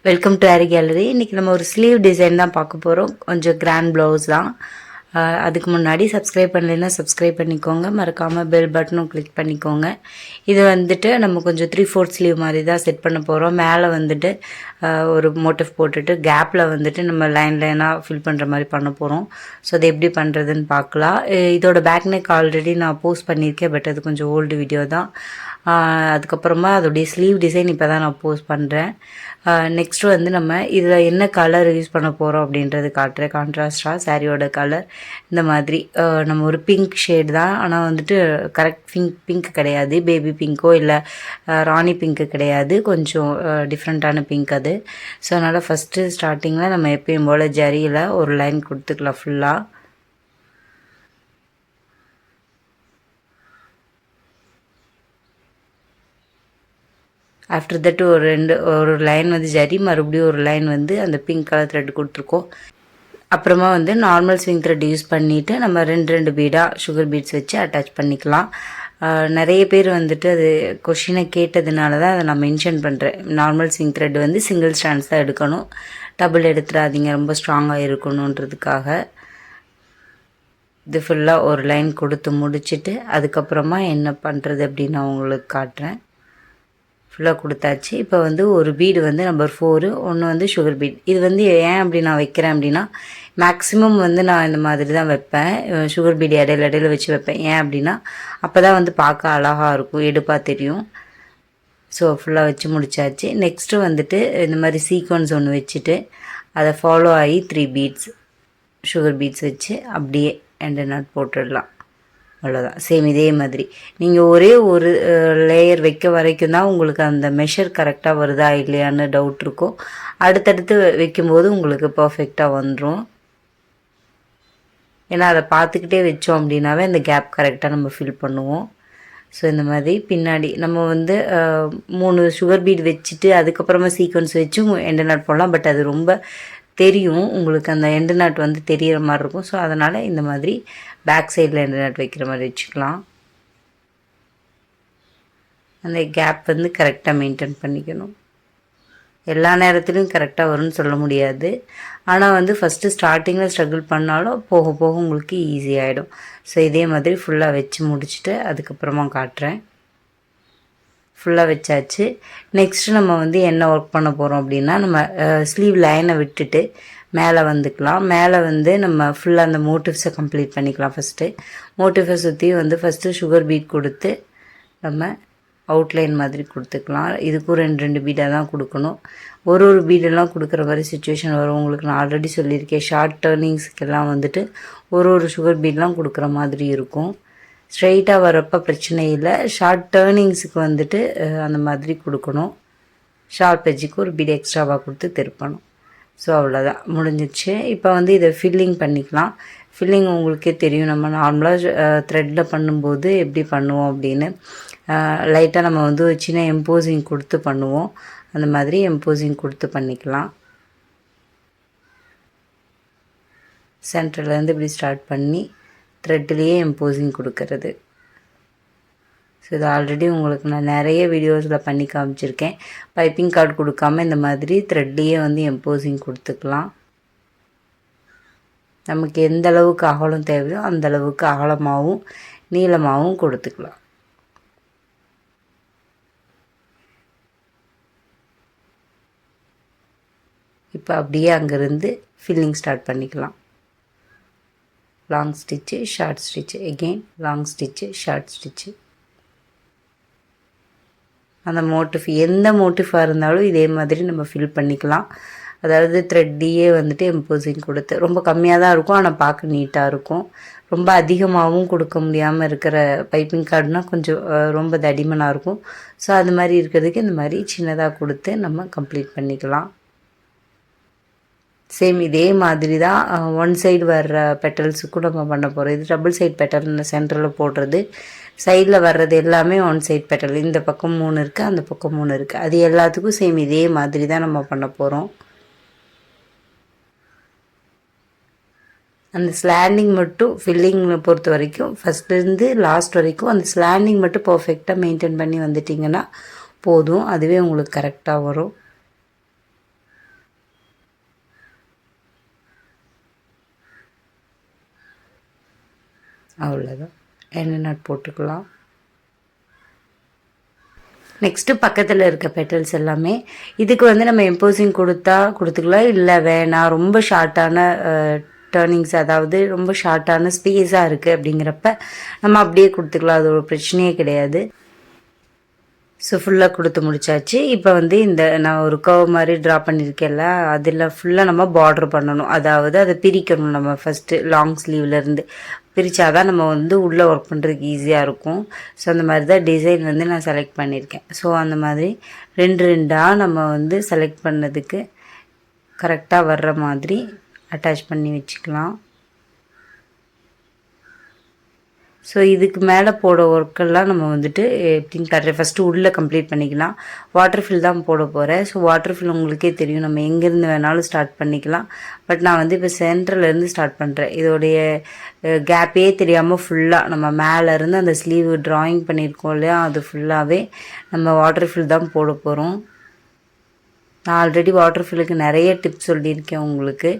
Welcome to aari gallery. இன்றைக்கி நம்ம ஒரு ஸ்லீவ் டிசைன் தான் பார்க்க போகிறோம். கொஞ்சம் கிராண்ட் ப்ளவுஸ் தான். அதுக்கு முன்னாடி சப்ஸ்கிரைப் பண்ணலைன்னா சப்ஸ்கிரைப் பண்ணிக்கோங்க. மறக்காமல் பெல் பட்டனும் கிளிக் பண்ணிக்கோங்க. இது வந்துட்டு நம்ம கொஞ்சம் 3/4 ஸ்லீவ் மாதிரி தான் செட் பண்ண போகிறோம். மேலே வந்துட்டு ஒரு மோட்டிவ் போட்டுட்டு கேப்பில் வந்துட்டு நம்ம லைனாக ஃபில் பண்ணுற மாதிரி பண்ண போகிறோம். ஸோ அது எப்படி பண்ணுறதுன்னு பார்க்கலாம். இதோட பேக் நெக் ஆல்ரெடி நான் போஸ்ட் பண்ணியிருக்கேன், பட் அது கொஞ்சம் ஓல்டு வீடியோ தான். அதுக்கப்புறமா அதோடைய ஸ்லீவ் டிசைன் இப்போ தான் நான் போஸ்ட் பண்ணுறேன். நெக்ஸ்ட்டு வந்து நம்ம இதில் என்ன கலர் யூஸ் பண்ண போகிறோம் அப்படின்றது காட்டுறேன். கான்ட்ராஸ்டாக சாரியோட கலர் இந்த மாதிரி நம்ம ஒரு பிங்க் ஷேட் தான், ஆனால் வந்துட்டு கரெக்ட் பிங்க் கிடையாது. பேபி பிங்க்கோ இல்லை ராணி பிங்க்கு கிடையாது, கொஞ்சம் டிஃப்ரெண்ட்டான பிங்க் அது. ஸோ அதனால் ஃபஸ்ட்டு ஸ்டார்டிங்கில் நம்ம எப்பயும் போல் ஜரியில் ஒரு லைன் கொடுத்துக்கலாம் ஃபுல்லாக. ஆஃப்டர் தட் ஒரு லைன் வந்து ஜரி, மறுபடியும் ஒரு லைன் வந்து அந்த பிங்க் கலர் த்ரெட் கொடுத்துருக்கோம். அப்புறமா வந்து நார்மல் ஸ்விங் த்ரெட் யூஸ் பண்ணிவிட்டு நம்ம ரெண்டு பீடாக சுகர் பீட்ஸ் வச்சு அட்டாச் பண்ணிக்கலாம். நிறைய பேர் வந்துட்டு அது கொஷினை கேட்டதுனால தான் அதை நான் மென்ஷன் பண்ணுறேன். நார்மல் ஸ்விங் த்ரெட் வந்து சிங்கிள் ஸ்டாண்ட்ஸ் தான் எடுக்கணும், டபுள் எடுத்துடாதீங்க, ரொம்ப ஸ்ட்ராங்காக இருக்கணுன்றதுக்காக. இது ஃபுல்லாக ஒரு லைன் கொடுத்து முடிச்சுட்டு அதுக்கப்புறமா என்ன பண்ணுறது அப்படின்னு நான் உங்களுக்கு காட்டுறேன். ஃபுல்லாக கொடுத்தாச்சு. இப்போ வந்து ஒரு பீடு வந்து நம்பர் 4, ஒன்று வந்து சுகர் பீட். இது வந்து ஏன் அப்படி நான் வைக்கிறேன் அப்படின்னா, மேக்ஸிமம் வந்து நான் இந்த மாதிரி தான் வைப்பேன். சுகர் பீடு இடையில வச்சு வைப்பேன். ஏன் அப்படின்னா அப்போ தான் வந்து பார்க்க அழகாக இருக்கும், எடுப்பாக தெரியும். ஸோ ஃபுல்லாக வச்சு முடித்தாச்சு. நெக்ஸ்ட்டு வந்துட்டு இந்த மாதிரி சீக்வன்ஸ் ஒன்று வச்சுட்டு அதை ஃபாலோ ஆகி 3 பீட்ஸ் சுகர் பீட்ஸ் வச்சு அப்படியே எண்ட் நாட் போட்டுடலாம். அவ்வளோதான். சேம் இதே மாதிரி நீங்கள் ஒரே ஒரு லேயர் வைக்க வரைக்கும் தான் உங்களுக்கு அந்த மெஷர் கரெக்டாக வருதா இல்லையான்னு டவுட் இருக்கும். அடுத்தடுத்து வைக்கும்போது உங்களுக்கு பர்ஃபெக்டாக வந்துடும். ஏன்னா அதை பார்த்துக்கிட்டே வச்சோம் அப்படின்னாவே அந்த கேப் கரெக்டாக நம்ம ஃபில் பண்ணுவோம். ஸோ இந்த மாதிரி பின்னாடி நம்ம வந்து 3 சுகர் பீட் வச்சுட்டு அதுக்கப்புறமா சீக்வன்ஸ் வச்சும் எண்டு நாட் போடலாம். பட் அது ரொம்ப தெரியும் உங்களுக்கு, அந்த எண்டு நாட் வந்து தெரிகிற மாதிரி இருக்கும். ஸோ அதனால் இந்த மாதிரி பேக் சைடில் எண்டு நாட் வைக்கிற மாதிரி வச்சுக்கலாம். அந்த கேப் வந்து கரெக்டாக மெயின்டைன் பண்ணிக்கணும். எல்லா நேரத்துலையும் கரெக்டாக வரும்னு சொல்ல முடியாது, ஆனால் வந்து ஃபஸ்ட்டு ஸ்டார்டிங்கில் ஸ்ட்ரகிள் பண்ணாலும் போக போக உங்களுக்கு ஈஸியாகிடும். ஸோ இதே மாதிரி ஃபுல்லாக வச்சு முடிச்சுட்டு அதுக்கப்புறமா காட்டுறேன். ஃபுல்லாக வச்சாச்சு. நெக்ஸ்ட்டு நம்ம வந்து என்ன ஒர்க் பண்ண போகிறோம் அப்படின்னா, நம்ம ஸ்லீவ் லைனை விட்டுட்டு மேலே வந்துக்கலாம். மேலே வந்து நம்ம ஃபுல்லாக அந்த மோட்டிவ்ஸை கம்ப்ளீட் பண்ணிக்கலாம். மோட்டிவ்ஸை சுற்றி வந்து ஃபஸ்ட்டு சுகர் பீட் கொடுத்து நம்ம அவுட்லைன் மாதிரி கொடுத்துக்கலாம். இதுக்கும் 2 பீடாக தான் கொடுக்கணும். ஒரு பீடெல்லாம் கொடுக்குற மாதிரி சுச்சுவேஷன் வரும். உங்களுக்கு நான் ஆல்ரெடி சொல்லியிருக்கேன், ஷார்ட் டேர்னிங்ஸ்க்கெல்லாம் வந்துட்டு ஒரு சுகர் பீட்லாம் கொடுக்குற மாதிரி இருக்கும். ஸ்ட்ரெயிட்டாக வரப்போ பிரச்சனை இல்லை, ஷார்ட் டேர்னிங்ஸுக்கு வந்துட்டு அந்த மாதிரி கொடுக்கணும். ஷார்ப் எஜ்ஜுக்கு ஒரு பீட் எக்ஸ்ட்ராவாக கொடுத்து திருப்பணும். ஸோ அவ்வளோதான், முடிஞ்சிச்சு. இப்போ வந்து இதை ஃபில்லிங் பண்ணிக்கலாம். ஃபில்லிங் உங்களுக்கே தெரியும், நம்ம நார்மலாக த்ரெட்டில் பண்ணும்போது எப்படி பண்ணுவோம் அப்படின்னு. லைட்டாக நம்ம வந்து சின்ன எம்போசிங் கொடுத்து பண்ணுவோம். அந்த மாதிரி எம்போசிங் கொடுத்து பண்ணிக்கலாம். சென்டர்லேருந்து இப்படி ஸ்டார்ட் பண்ணி த்ரெட்லேயே எம்போசிங் கொடுக்கறது. ஸோ இது ஆல்ரெடி உங்களுக்கு நான் நிறைய வீடியோஸில் பண்ணி காமிச்சிருக்கேன். பைப்பிங் கார்டு கொடுக்காமல் இந்த மாதிரி த்ரெட்லேயே வந்து எம்போசிங் கொடுத்துக்கலாம். நமக்கு எந்த அளவுக்கு அகலம் தேவையோ அந்த அளவுக்கு அகலமாகவும் நீளமாகவும் கொடுத்துக்கலாம். இப்போ அப்படியே அங்கேருந்து ஃபில்லிங் ஸ்டார்ட் பண்ணிக்கலாம். Long stitch, short stitch, again long stitch, short stitch. அந்த மோட்டிவ் எந்த மோட்டிவாக இருந்தாலும் இதே மாதிரி நம்ம ஃபில் பண்ணிக்கலாம். அதாவது த்ரெட்லேயே வந்துட்டு எம்போசிங் கொடுத்து ரொம்ப கம்மியாக தான் இருக்கும், ஆனால் பார்க்க நீட்டாக இருக்கும். ரொம்ப அதிகமாகவும் கொடுக்க முடியாமல் இருக்கிற பைப்பிங் கார்டுனால் கொஞ்சம் ரொம்ப தடிமனாக இருக்கும். ஸோ அது மாதிரி இருக்கிறதுக்கு இந்த மாதிரி சின்னதாக கொடுத்து நம்ம கம்ப்ளீட் பண்ணிக்கலாம். சேம் இதே மாதிரி தான் ஒன் சைடு வர்ற பெட்டல்ஸுக்கும் நம்ம பண்ண போகிறோம். இது டபுள் சைட் பெட்டல் சென்டரில் போடுறது. சைடில் வர்றது எல்லாமே ஒன் சைட் பெட்டல். இந்த பக்கம் 3 இருக்குது, அந்த பக்கம் 3 இருக்குது. அது எல்லாத்துக்கும் சேம் இதே மாதிரி தான் நம்ம பண்ண போகிறோம். அந்த ஸ்லாண்டிங் மட்டும் ஃபில்லிங் பொறுத்த வரைக்கும் ஃபஸ்ட்லேருந்து லாஸ்ட் வரைக்கும் அந்த ஸ்லாண்டிங் மட்டும் பர்ஃபெக்டாக மெயின்டைன் பண்ணி வந்துட்டிங்கன்னா போதும், அதுவே உங்களுக்கு கரெக்டாக வரும். அவ்வளோதான். எண்ட் நாட் போட்டுக்கலாம். நெக்ஸ்ட்டு பக்கத்தில் இருக்க பெட்டல்ஸ் எல்லாமே இதுக்கு வந்து நம்ம எம்போசிங் கொடுத்துக்கலாம், இல்லை வேணாம் ரொம்ப ஷார்ட்டான டர்னிங்ஸ், அதாவது ரொம்ப ஷார்ட்டான ஸ்பேஸாக இருக்குது அப்படிங்கிறப்ப நம்ம அப்படியே கொடுத்துக்கலாம், அது ஒரு பிரச்சனையே கிடையாது. ஸோ ஃபுல்லாக கொடுத்து முடிச்சாச்சு. இப்போ வந்து இந்த நான் ஒரு கர்வ் மாதிரி ட்ரா பண்ணியிருக்கேன்ல, அதில் ஃபுல்லாக நம்ம பார்டர் பண்ணணும், அதாவது அதை பிரிக்கணும். நம்ம ஃபஸ்ட்டு லாங் ஸ்லீவ்லேருந்து பிரித்தாதான் நம்ம வந்து உள்ளே ஒர்க் பண்ணுறதுக்கு ஈஸியாக இருக்கும். ஸோ அந்த மாதிரி தான் டிசைன் வந்து நான் செலக்ட் பண்ணியிருக்கேன். ஸோ அந்த மாதிரி ரெண்டாக நம்ம வந்து செலக்ட் பண்ணதுக்கு கரெக்டாக வர்ற மாதிரி அட்டாச் பண்ணி வச்சுக்கலாம். ஸோ இதுக்கு மேலே போட ஒர்க்கெல்லாம் நம்ம வந்துட்டு எப்படின்னு காட்டுறேன். ஃபஸ்ட்டு உள்ளே கம்ப்ளீட் பண்ணிக்கலாம். வாட்டர் ஃபில் தான் போட போகிறேன். ஸோ வாட்டர் ஃபில் உங்களுக்கே தெரியும், நம்ம எங்கேருந்து வேணாலும் ஸ்டார்ட் பண்ணிக்கலாம். பட் நான் வந்து இப்போ சென்டர்லேருந்து ஸ்டார்ட் பண்ணுறேன். இதோடைய கேப்பே தெரியாமல் ஃபுல்லாக நம்ம மேலேருந்து அந்த ஸ்லீவ் ட்ராயிங் பண்ணியிருக்கோம் இல்லையா, அது ஃபுல்லாகவே நம்ம வாட்டர் ஃபில் தான் போட போகிறோம். நான் ஆல்ரெடி வாட்டர் ஃபில்லுக்கு நிறைய டிப்ஸ் சொல்லியிருக்கேன் உங்களுக்கு.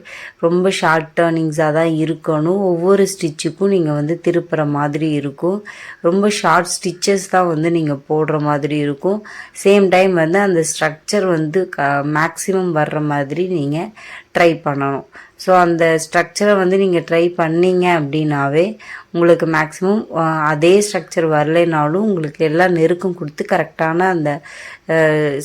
ரொம்ப ஷார்ட் டர்னிங்ஸாக தான் இருக்கணும். ஒவ்வொரு ஸ்டிச்சுக்கும் நீங்கள் வந்து திருப்புற மாதிரி இருக்கும். ரொம்ப ஷார்ட் ஸ்டிச்சஸ் தான் வந்து நீங்கள் போடுற மாதிரி இருக்கும். சேம் டைம் வந்து அந்த ஸ்ட்ரக்சர் வந்து மேக்ஸிமம் வர்ற மாதிரி நீங்கள் ட்ரை பண்ணணும். ஸோ அந்த ஸ்ட்ரக்சரை வந்து நீங்கள் ட்ரை பண்ணிங்க அப்படின்னாவே உங்களுக்கு மேக்ஸிமம் அதே ஸ்ட்ரக்சர் வரலைனாலும் உங்களுக்கு எல்லாம் நெருக்கம் கொடுத்து கரெக்டான அந்த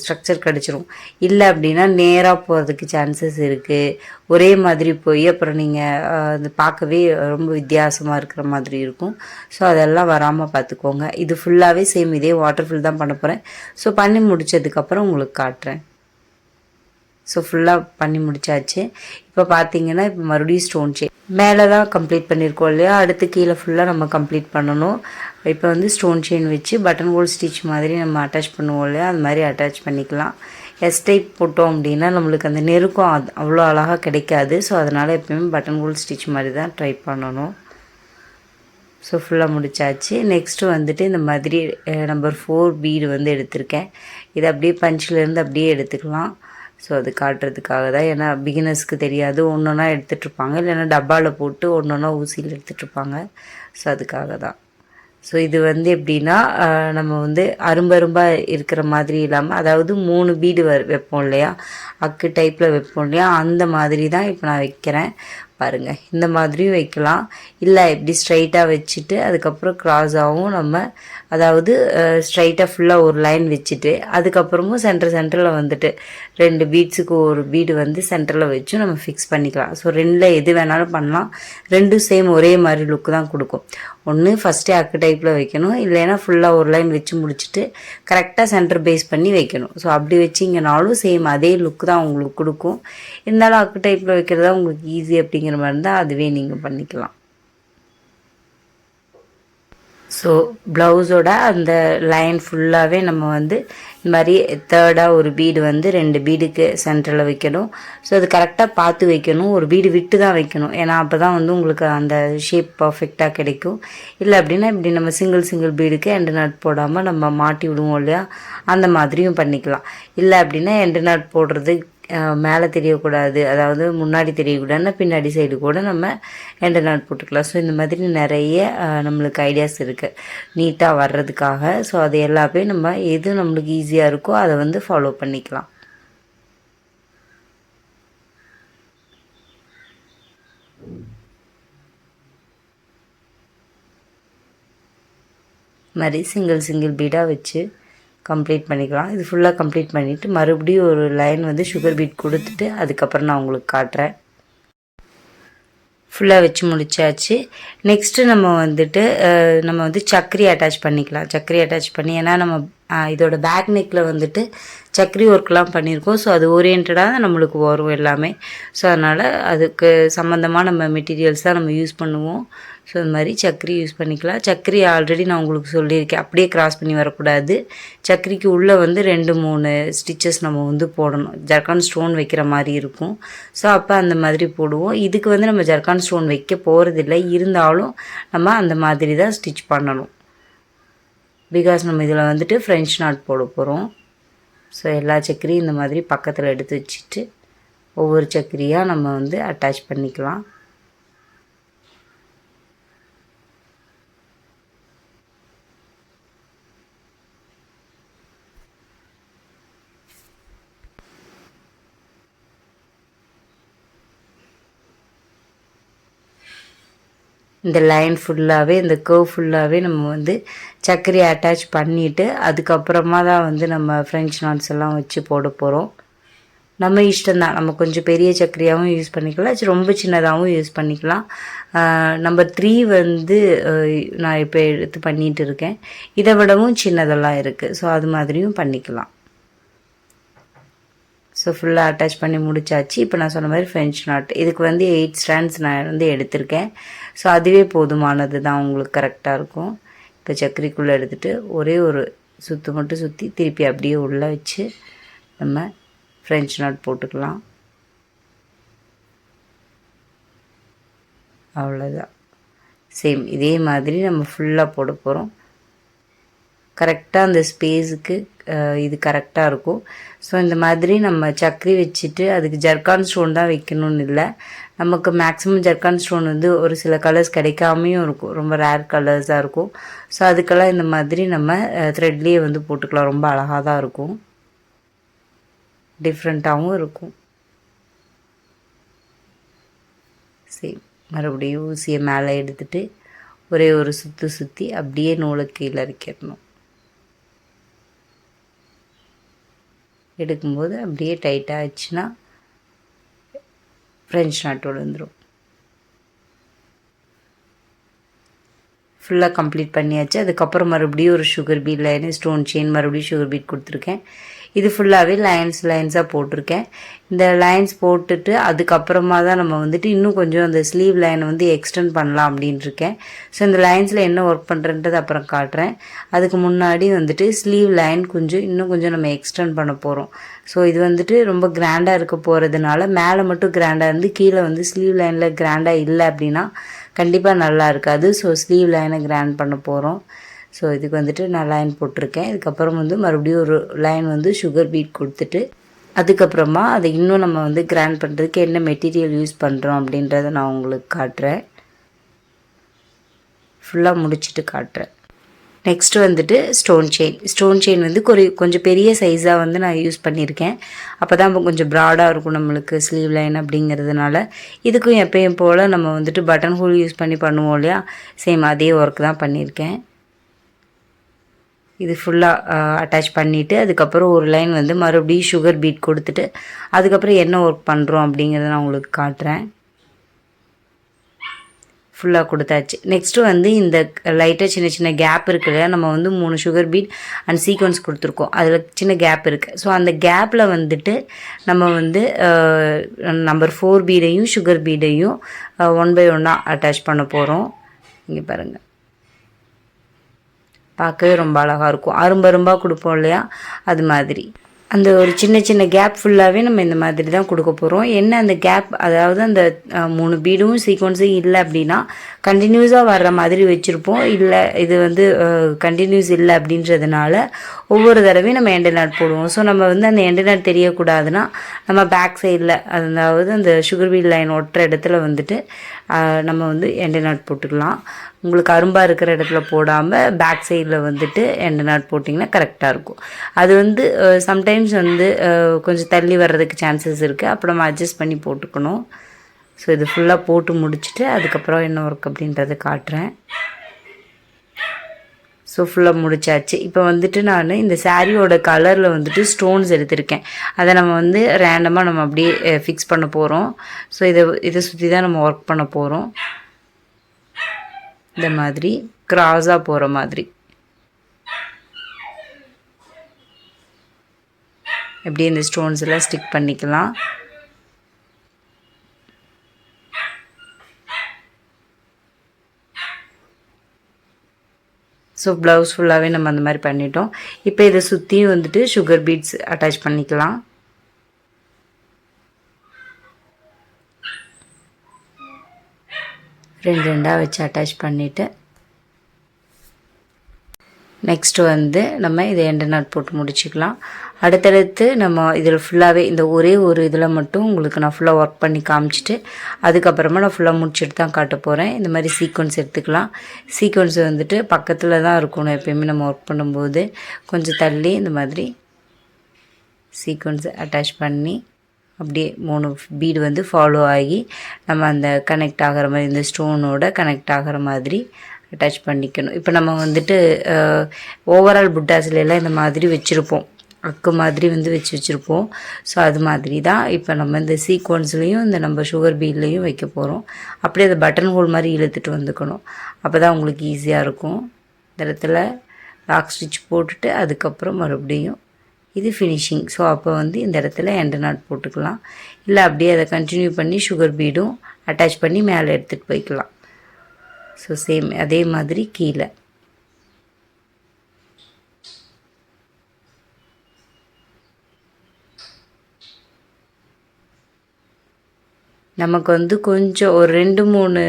ஸ்ட்ரக்சர் கிடச்சிரும். இல்லை அப்படின்னா நேராக போகிறதுக்கு சான்சஸ் இருக்குது. ஒரே மாதிரி போய் அப்புறம் நீங்கள் அது பார்க்கவே ரொம்ப வித்தியாசமாக இருக்கிற மாதிரி இருக்கும். ஸோ அதெல்லாம் வராமல் பார்த்துக்கோங்க. இது ஃபுல்லாகவே சேம் இதே வாட்டர் ஃபில் தான் பண்ண போகிறேன். ஸோ பண்ணி முடித்ததுக்கப்புறம் உங்களுக்கு காட்டுறேன். ஸோ ஃபுல்லாக பண்ணி முடித்தாச்சு. இப்போ பார்த்தீங்கன்னா இப்போ மறுபடியும் ஸ்டோன் செயின் மேலே தான் கம்ப்ளீட் பண்ணியிருக்கோம் இல்லையா, அடுத்து கீழே ஃபுல்லாக நம்ம கம்ப்ளீட் பண்ணணும். இப்போ வந்து ஸ்டோன் செயின் வச்சு பட்டன் ஹோல் ஸ்டிச் மாதிரி நம்ம அட்டாச் பண்ணுவோம் இல்லையா, அது மாதிரி அட்டாச் பண்ணிக்கலாம். எஸ் டைப் போட்டோம் அப்படின்னா நம்மளுக்கு அந்த நெருக்கம் அவ்வளோ அழகாக கிடைக்காது. ஸோ அதனால் எப்பயுமே பட்டன் ஹோல் ஸ்டிச் மாதிரி தான் ட்ரை பண்ணணும். ஸோ ஃபுல்லாக முடித்தாச்சு. நெக்ஸ்ட்டு வந்துட்டு இந்த மாதிரி நம்பர் 4 பீடு வந்து எடுத்திருக்கேன். இதை அப்படியே பஞ்சிலேருந்து அப்படியே எடுத்துக்கலாம். ஸோ அது காட்டுறதுக்காக தான், ஏன்னா பிகினர்ஸ்க்கு தெரியாது, ஒன்றா எடுத்துகிட்ருப்பாங்க, இல்லைன்னா டப்பாவில் போட்டு ஒன்றா ஊசியில் எடுத்துகிட்ருப்பாங்க. ஸோ அதுக்காக தான். ஸோ இது வந்து எப்படின்னா நம்ம வந்து அரும்பரும்பாக இருக்கிற மாதிரி இல்லாமல், அதாவது 3 பீடு வைப்போம் இல்லையா, அக்கு டைப்பில் வைப்போம் இல்லையா, அந்த மாதிரி தான் இப்போ நான் வைக்கிறேன். பாருங்கள், இந்த மாதிரியும் வைக்கலாம். இல்லை இப்படி ஸ்ட்ரைட்டாக வச்சுட்டு அதுக்கப்புறம் க்ராஸாகவும் நம்ம, அதாவது ஸ்ட்ரைட்டாக ஃபுல்லாக ஒரு லைன் வச்சுட்டு அதுக்கப்புறமும் சென்டரில் வந்துட்டு 2 பீட்ஸுக்கு ஒரு பீடு வந்து சென்டரில் வச்சு நம்ம ஃபிக்ஸ் பண்ணிக்கலாம். ஸோ 2ல் எது வேணாலும் பண்ணலாம். 2ம் சேம் ஒரே மாதிரி லுக்கு தான் கொடுக்கும். ஒன்று ஃபஸ்ட்டே அக்கு டைப்பில் வைக்கணும், இல்லைன்னா ஃபுல்லாக ஒரு லைன் வச்சு முடிச்சுட்டு கரெக்டாக சென்டர் பேஸ் பண்ணி வைக்கணும். ஸோ அப்படி வச்சிங்கனாலும் சேம் அதே லுக்கு தான் உங்களுக்கு கொடுக்கும். இருந்தாலும் அக்கு டைப்பில் வைக்கிறதா உங்களுக்கு ஈஸி அப்படிங்கிற மாதிரி இருந்தால் அதுவே நீங்கள் பண்ணிக்கலாம். ஸோ ப்ளவுஸோட அந்த லைன் ஃபுல்லாகவே நம்ம வந்து இந்த மாதிரி தேர்டாக ஒரு பீடு வந்து 2 பீடுக்கு சென்டரில் வைக்கணும். ஸோ அது கரெக்டாக பார்த்து வைக்கணும். ஒரு பீடு விட்டு தான் வைக்கணும், ஏன்னா அப்போ தான் வந்து உங்களுக்கு அந்த ஷேப் பர்ஃபெக்டாக கிடைக்கும். இல்லை அப்படின்னா இப்படி நம்ம சிங்கிள் பீடுக்கு எண்டு நாட் போடாமல் நம்ம மாட்டி விடுவோம் இல்லையா, அந்த மாதிரியும் பண்ணிக்கலாம். இல்லை அப்படின்னா எண்டு நாட் போடுறது மேலே தெரியக்கூடாது, அதாவது முன்னாடி தெரியக்கூடாதுன்னா பின்னாடி சைடு கூட நம்ம எண்டு நாட் போட்டுக்கலாம். ஸோ இந்த மாதிரி நிறைய நம்மளுக்கு ஐடியாஸ் இருக்குது நீட்டாக வர்றதுக்காக. ஸோ அது எல்லாமே நம்ம எது நம்மளுக்கு ஈஸியாக இருக்கோ அதை வந்து ஃபாலோ பண்ணிக்கலாம். மாதிரி சிங்கிள் பீடாக வச்சு கம்ப்ளீட் பண்ணிக்கலாம். இது ஃபுல்லாக கம்ப்ளீட் பண்ணிவிட்டு மறுபடியும் ஒரு லைன் வந்து சுகர் பீட் கொடுத்துட்டு அதுக்கப்புறம் நான் உங்களுக்கு காட்டுறேன். ஃபுல்லாக வச்சு முடிச்சாச்சு. நெக்ஸ்ட்டு நம்ம வந்து சக்கரி அட்டாச் பண்ணிக்கலாம். சக்கரி அட்டாச் பண்ணி, ஏன்னா நம்ம இதோட பேக் நெக்கில் வந்துட்டு சக்கரி ஒர்க்லாம் பண்ணியிருக்கோம். ஸோ அது ஓரியன்டாக நம்மளுக்கு வரும் எல்லாமே. ஸோ அதனால் அதுக்கு சம்மந்தமாக நம்ம மெட்டீரியல்ஸ் தான் நம்ம யூஸ் பண்ணுவோம். ஸோ இந்த மாதிரி சக்கரி யூஸ் பண்ணிக்கலாம். சக்கரி ஆல்ரெடி நான் உங்களுக்கு சொல்லியிருக்கேன், அப்படியே கிராஸ் பண்ணி வரக்கூடாது. சக்கரிக்கு உள்ளே வந்து 2-3 ஸ்டிச்சஸ் நம்ம வந்து போடணும். ஜர்கான் ஸ்டோன் வைக்கிற மாதிரி இருக்கும். ஸோ அப்போ அந்த மாதிரி போடுவோம். இதுக்கு வந்து நம்ம ஜர்கான் ஸ்டோன் வைக்க போகிறதில்லை, இருந்தாலும் நம்ம அந்த மாதிரி தான் ஸ்டிச் பண்ணணும். பிகாஸ் நம்ம இதில் வந்துட்டு ஃப்ரெஞ்ச் நாட் போட போகிறோம். ஸோ எல்லா சக்கரியும் இந்த மாதிரி பக்கத்தில் எடுத்து வச்சுட்டு ஒவ்வொரு சக்கரியாக நம்ம வந்து அட்டாச் பண்ணிக்கலாம். இந்த லைன் ஃபுல்லாகவே இந்த கர்வ் ஃபுல்லாகவே நம்ம வந்து சர்க்கரையை அட்டாச் பண்ணிவிட்டு அதுக்கப்புறமா தான் வந்து நம்ம ஃப்ரெஞ்ச் நாட்ஸ் எல்லாம் வச்சு போட போகிறோம். நம்ம இஷ்டம்தான். நம்ம கொஞ்சம் பெரிய சர்க்கரையாகவும் யூஸ் பண்ணிக்கலாம், ரொம்ப சின்னதாகவும் யூஸ் பண்ணிக்கலாம். நம்பர் 3 வந்து நான் இப்போ எடுத்து பண்ணிகிட்டு இருக்கேன். இதை விடவும் சின்னதெல்லாம் இருக்குது. ஸோ அது மாதிரியும் பண்ணிக்கலாம். ஸோ ஃபுல்லாக அட்டாச் பண்ணி முடிச்சாச்சு. இப்போ நான் சொன்ன மாதிரி ஃப்ரெஞ்ச் நாட் இதுக்கு வந்து 8 ஸ்டாண்ட்ஸ் நான் வந்து எடுத்திருக்கேன். ஸோ அதுவே போதுமானது தான், உங்களுக்கு கரெக்டாக இருக்கும். இப்போ சக்கரைக்குள்ளே எடுத்துகிட்டு ஒரே ஒரு சுற்று மட்டும் சுற்றி திருப்பி அப்படியே உள்ளே வச்சு நம்ம ஃப்ரெஞ்ச் நாட் போட்டுக்கலாம். அவ்வளோதான். சேம் இதே மாதிரி நம்ம ஃபுல்லாக போட போகிறோம். கரெக்டாக அந்த ஸ்பேஸுக்கு இது கரெக்டாக இருக்கும். ஸோ இந்த மாதிரி நம்ம சக்கரை வச்சுட்டு அதுக்கு ஜர்கான் ஸ்டோன் தான் வைக்கணும்னு இல்லை. நமக்கு மேக்ஸிமம் ஜர்கான் ஸ்டோன் வந்து ஒரு சில கலர்ஸ் கிடைக்காமையும் இருக்கும், ரொம்ப ரேர் கலர்ஸாக இருக்கும். ஸோ அதுக்கெல்லாம் இந்த மாதிரி நம்ம த்ரெட்லேயே வந்து போட்டுக்கலாம். ரொம்ப அழகாக தான் இருக்கும், டிஃப்ரெண்ட்டாகவும் இருக்கும். சரி, மறுபடியும் ஊசியை மேலே எடுத்துகிட்டு ஒரே ஒரு சுற்றி அப்படியே நூலை கீழே இறக்கிடணும். எடுக்கும்போது அப்படியே டைட்டாக ஆச்சுன்னா ஃப்ரெஞ்ச் நாட் விழுந்துடும். ஃபுல்லாக கம்ப்ளீட் பண்ணியாச்சு. அதுக்கப்புறம் மறுபடியும் ஒரு sugar beat line stone chain மறுபடியும் சுகர் பீட் கொடுத்துருக்கேன். இது ஃபுல்லாகவே லைன்ஸாக போட்டிருக்கேன். இந்த லைன்ஸ் போட்டுட்டு அதுக்கப்புறமா தான் நம்ம வந்துட்டு இன்னும் கொஞ்சம் அந்த ஸ்லீவ் லைனை வந்து எக்ஸ்டெண்ட் பண்ணலாம் அப்படின்ட்டு இருக்கேன். ஸோ இந்த லைன்ஸில் என்ன ஒர்க் பண்ணுறேன்றது அப்புறம் காட்டுறேன். அதுக்கு முன்னாடி வந்துட்டு ஸ்லீவ் லைன் இன்னும் கொஞ்சம் நம்ம எக்ஸ்டெண்ட் பண்ண போகிறோம். ஸோ இது வந்துட்டு ரொம்ப கிராண்டாக இருக்க போகிறதுனால மேலே மட்டும் கிராண்டாக இருந்து கீழே வந்து ஸ்லீவ் லைனில் கிராண்டாக இல்லை அப்படின்னா கண்டிப்பாக நல்லா இருக்காது. ஸோ ஸ்லீவ் லைனை கிராண்ட் பண்ண போகிறோம். ஸோ இதுக்கு வந்துட்டு நான் லைன் போட்டிருக்கேன். இதுக்கப்புறம் வந்து மறுபடியும் ஒரு லைன் வந்து சுகர் பீட் கொடுத்துட்டு அதுக்கப்புறமா அதை இன்னும் நம்ம வந்து கிராண்ட் பண்ணுறதுக்கு என்ன மெட்டீரியல் யூஸ் பண்ணுறோம் அப்படின்றத நான் உங்களுக்கு காட்டுறேன். ஃபுல்லாக முடிச்சுட்டு காட்டுறேன். நெக்ஸ்ட்டு வந்துட்டு ஸ்டோன் செயின் வந்து கொஞ்சம் பெரிய சைஸாக வந்து நான் யூஸ் பண்ணியிருக்கேன். அப்போ தான் கொஞ்சம் ப்ராடாக இருக்கும் நம்மளுக்கு ஸ்லீவ் லைன் அப்படிங்கிறதுனால. இதுக்கும் எப்பயும் போல் நம்ம வந்துட்டு பட்டன் ஹோல் யூஸ் பண்ணி பண்ணுவோம் இல்லையா, சேம் அதே ஒர்க் தான் பண்ணியிருக்கேன். இது ஃபுல்லாக அட்டாச் பண்ணிவிட்டு அதுக்கப்புறம் ஒரு லைன் வந்து மறுபடியும் சுகர் பீட் கொடுத்துட்டு அதுக்கப்புறம் என்ன ஒர்க் பண்ணுறோம் அப்படிங்கிறத நான் உங்களுக்கு காட்டுறேன். ஃபுல்லாக கொடுத்தாச்சு. நெக்ஸ்ட்டு வந்து இந்த லைட்டாக சின்ன கேப் இருக்குது இல்லையா, நம்ம வந்து 3 சுகர் பீட் அண்ட் சீக்வன்ஸ் கொடுத்துருக்கோம். அதில் சின்ன கேப் இருக்குது. ஸோ அந்த கேப்பில் வந்துட்டு நம்ம வந்து நம்பர் 4 பீடையும் சுகர் பீடையும் 1 by 1 அட்டாச் பண்ண போகிறோம். இங்கே பாருங்கள், பார்க்கவே ரொம்ப அழகாக இருக்கும். அரும்பரும்பாக கொடுப்போம் இல்லையா, அது மாதிரி அந்த ஒரு சின்ன கேப் ஃபுல்லாகவே நம்ம இந்த மாதிரி தான் கொடுக்க போகிறோம். என்ன அந்த கேப், அதாவது அந்த 3 பீடும் சீக்வன்ஸும் இல்லை அப்படின்னா கண்டினியூஸாக வர்ற மாதிரி வச்சுருப்போம். இல்லை இது வந்து கண்டினியூஸ் இல்லை அப்படின்றதுனால ஒவ்வொரு தடவையும் நம்ம எண்டு நாட் போடுவோம். ஸோ நம்ம வந்து அந்த எண்டு நாட் தெரியக்கூடாதுன்னா நம்ம பேக் சைடில், அதாவது அந்த சுகர் பீட் லைன் ஒட்டுற இடத்துல வந்துட்டு நம்ம வந்து எண்டு நாட் போட்டுக்கலாம். உங்களுக்கு அரும்பாக இருக்கிற இடத்துல போடாமல் பேக் சைடில் வந்துட்டு எண்டு நாட் போட்டிங்கன்னா கரெக்டாக இருக்கும். அது வந்து சம்டைம்ஸ் வந்து கொஞ்சம் தள்ளி வர்றதுக்கு சான்சஸ் இருக்குது. அப்போ நம்ம அட்ஜஸ்ட் பண்ணி போட்டுக்கணும். ஸோ இது ஃபுல்லாக போட்டு முடிச்சுட்டு அதுக்கப்புறம் என்ன ஒர்க் அப்படின்றத காட்டுறேன். ஸோ ஃபுல்லாக முடிச்சாச்சு. இப்போ வந்துட்டு நான் இந்த சாரியோட கலரில் வந்துட்டு ஸ்டோன்ஸ் எடுத்திருக்கேன். அதை நம்ம வந்து ரேண்டமாக நம்ம அப்படியே ஃபிக்ஸ் பண்ண போகிறோம். ஸோ இதை சுற்றி தான் நம்ம ஒர்க் பண்ண போகிறோம். இந்த மாதிரி கிராஸாக போகிற மாதிரி எப்படி இந்த ஸ்டோன்ஸ் எல்லாம் ஸ்டிக் பண்ணிக்கலாம். ஸோ ப்ளவுஸ் ஃபுல்லாகவே நம்ம அந்த மாதிரி பண்ணிட்டோம். இப்போ இதை சுற்றியும் வந்துட்டு சுகர் பீட்ஸ் அட்டாச் பண்ணிக்கலாம். ரெண்டாக வச்சு அட்டாச் பண்ணிவிட்டு நெக்ஸ்ட்டு வந்து நம்ம இதை எண்டு நாட் போட்டு முடிச்சுக்கலாம். அடுத்தடுத்து நம்ம இதில் ஃபுல்லாகவே இந்த ஒரே ஒரு இதில் மட்டும் உங்களுக்கு நான் ஃபுல்லாக ஒர்க் பண்ணி காமிச்சிட்டு அதுக்கப்புறமா நான் ஃபுல்லாக முடிச்சுட்டு தான் காட்ட போகிறேன். இந்த மாதிரி சீக்வன்ஸ் எடுத்துக்கலாம். சீக்வன்ஸ் வந்துட்டு பக்கத்தில் தான் இருக்கணும் எப்போயுமே நம்ம ஒர்க் பண்ணும்போது. கொஞ்சம் தள்ளி இந்த மாதிரி சீக்வன்ஸ் அட்டாச் பண்ணி அப்படியே 3 பீடு வந்து ஃபாலோ ஆகி நம்ம அந்த கனெக்ட் ஆகிற மாதிரி இந்த ஸ்டோனோட கனெக்ட் ஆகிற மாதிரி அட்டாச் பண்ணிக்கணும். இப்போ நம்ம வந்துட்டு ஓவரால் புட்டாஸ்லாம் இந்த மாதிரி வச்சுருப்போம், அக்கு மாதிரி வந்து வச்சுருப்போம். ஸோ அது மாதிரி தான் இப்போ நம்ம இந்த சீக்வன்ஸ்லேயும் இந்த நம்ம சுகர் பீட்லேயும் வைக்க போகிறோம். அப்படியே அதை பட்டன் ஹோல் மாதிரி இழுத்துட்டு வந்துக்கணும். அப்போ தான் உங்களுக்கு ஈஸியாக இருக்கும். இந்த இடத்துல லாக் ஸ்டிச் போட்டுட்டு அதுக்கப்புறம் மறுபடியும் இது ஃபினிஷிங். ஸோ அப்போ வந்து இந்த இடத்துல எண்டு நாட் போட்டுக்கலாம். இல்லை அப்படியே அதை கண்டினியூ பண்ணி சுகர் பீடும் அட்டாச் பண்ணி மேலே எடுத்துகிட்டு போய்க்கலாம். ஸோ சேம் அதே மாதிரி கீழே நமக்கு வந்து கொஞ்சம் ஒரு 2-3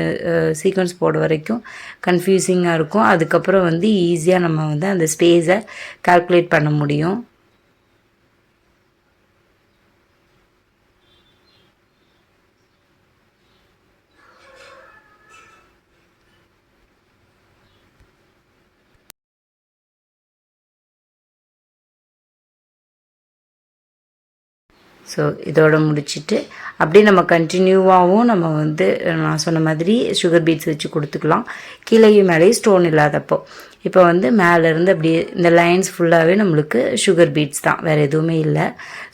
சீக்வன்ஸ் போட வரைக்கும் கன்ஃபியூசிங்காக இருக்கும். அதுக்கப்புறம் வந்து ஈஸியாக நம்ம வந்து அந்த ஸ்பேஸை கால்குலேட் பண்ண முடியும். ஸோ இதோட முடிச்சுட்டு அப்படியே நம்ம கண்டினியூவாகவும் நம்ம வந்து நான் சொன்ன மாதிரி சுகர் பீட்ஸ் வச்சு கொடுத்துக்கலாம். கீழேயும் மேலேயும் ஸ்டோன் இல்லாதப்போ இப்போ வந்து மேலேருந்து அப்படியே இந்த லைன்ஸ் ஃபுல்லாகவே நம்மளுக்கு சுகர் பீட்ஸ் தான், வேறு எதுவுமே இல்லை.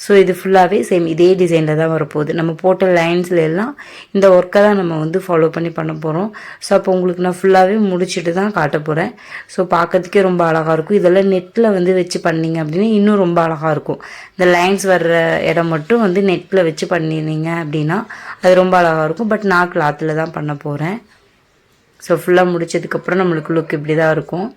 ஸோ இது ஃபுல்லாகவே சேம் இதே டிசைனில் தான் வரப்போகுது. நம்ம போட்ட லைன்ஸில் எல்லாம் இந்த ஒர்க்கை தான் நம்ம வந்து ஃபாலோ பண்ண போகிறோம். ஸோ அப்போ உங்களுக்கு நான் ஃபுல்லாகவே முடிச்சுட்டு தான் காட்ட போகிறேன். ஸோ பார்க்கறதுக்கே ரொம்ப அழகாக இருக்கும். இதெல்லாம் நெட்டில் வந்து வச்சு பண்ணிங்க அப்படின்னா இன்னும் ரொம்ப அழகாக இருக்கும். இந்த லைன்ஸ் வர்ற இடம் மட்டும் வந்து நெட்டில் வச்சு பண்ணிருந்தீங்க அப்படின்னா அது ரொம்ப அழகாக இருக்கும். பட் நான் கிளாத்தில் தான் பண்ண போகிறேன். ஸோ ஃபுல்லாக முடித்ததுக்கப்புறம் நம்மளுக்கு லுக் இப்படி தான் இருக்கும்.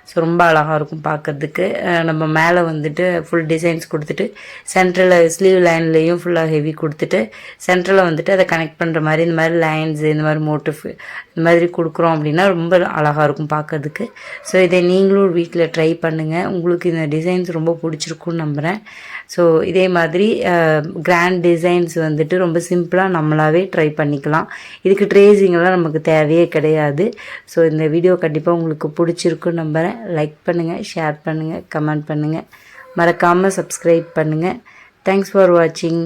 ஸோ ரொம்ப அழகாக இருக்கும் பார்க்குறதுக்கு. நம்ம மேலே வந்துட்டு ஃபுல் டிசைன்ஸ் கொடுத்துட்டு சென்ட்ரலில் ஸ்லீவ் லைன்லேயும் ஃபுல்லாக ஹெவி கொடுத்துட்டு சென்ட்ரலில் வந்துட்டு அதை கனெக்ட் பண்ணுற மாதிரி இந்த மாதிரி லைன்ஸு இந்த மாதிரி மோட்டிவ் இந்த மாதிரி கொடுக்குறோம் அப்படின்னா ரொம்ப அழகாக இருக்கும் பார்க்குறதுக்கு. ஸோ இதை நீங்களும் வீட்டில் ட்ரை பண்ணுங்கள். உங்களுக்கு இந்த டிசைன்ஸ் ரொம்ப பிடிச்சிருக்குன்னு நம்புகிறேன். ஸோ இதே மாதிரி கிராண்ட் டிசைன்ஸ் வந்துட்டு ரொம்ப சிம்பிளாக நம்மளாவே ட்ரை பண்ணிக்கலாம். இதுக்கு ட்ரேசிங்கெல்லாம் நமக்கு தேவையே கிடையாது. ஸோ இந்த வீடியோ கண்டிப்பாக உங்களுக்கு பிடிச்சிருக்குன்னு நம்புகிறேன். லைக் பண்ணுங்கள், ஷேர் பண்ணுங்கள், கமெண்ட் பண்ணுங்கள், மறக்காமல் சப்ஸ்கிரைப் பண்ணுங்கள். தேங்க்ஸ் ஃபார் வாட்சிங்.